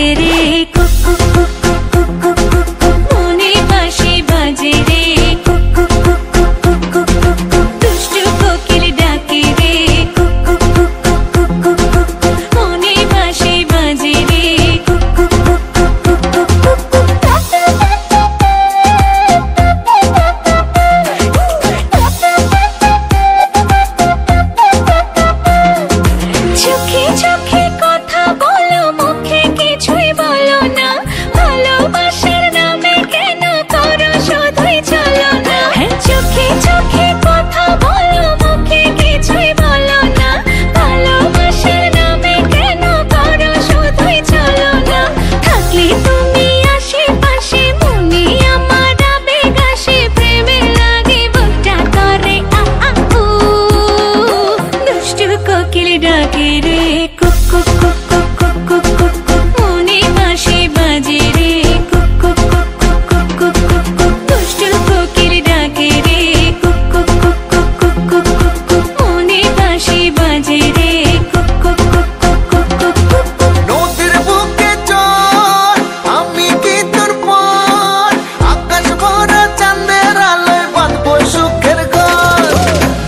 ডাকে রে cook cook cook cook cook cook cook মনে বাঁশি বাজে রে cook cook cook cook cook cook cook দুষ্টু কোকিল ডাকে রে cook cook cook cook cook cook cook মনে বাঁশি বাজে রে cook cook cook cook cook cook cook চোখে চোখে কথা বলো মুখে কিছুই বলো না ভালোবাসার নামে কেন করো শুধুই চলো না চোখে চোখে কথা বলো মুখে কিছুই বলো না ভালোবাসার নামে কেন করো শুধুই চলো না থাকলে তুমি আশেপাশে মনে আমার আবেগ আসে প্রেমে লাগে বুকটা করে উ দুষ্টু কোকিল ডাকে রে cook cook cook cook cook cook cook cook মনে বাঁশি বাজে রে cook cook cook cook cook cook cook cook দুষ্টু কোকিল ডাকে রে cook cook cook cook cook cook cook cook মনে বাঁশি বাজে রে cook cook cook cook cook cook cook cook নদীর বুকে চল আমি কি তোর পর আকাশ ভরা চাঁদের আলোয় বাঁধবো সুখের ঘর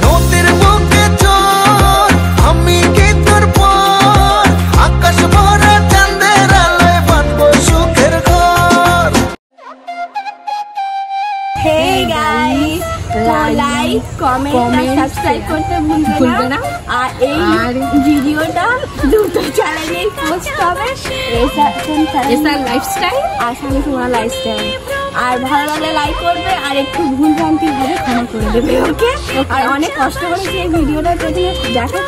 নদীর বুকে চল আমি কি তোর পর আকাশ ভরা চাঁদের আলোয় বাঁধবো সুখের ঘর। Hey guys, লাইক কমেন্ট আর সাবস্ক্রাইব করতে ভুলবে না আর এই ভিডিওটা দুটো চ্যানেলে পোস্ট হবে এসআর লাইফস্টাইল আর সানি তোমার লাইফস্টাইল আর ভালো লাগলে লাইক করবে আর একটু ভুল ভ্রান্তি হবে ক্ষমা করে দেবে ওকে আর অনেক কষ্ট করে সেই ভিডিওটা যদি দেখো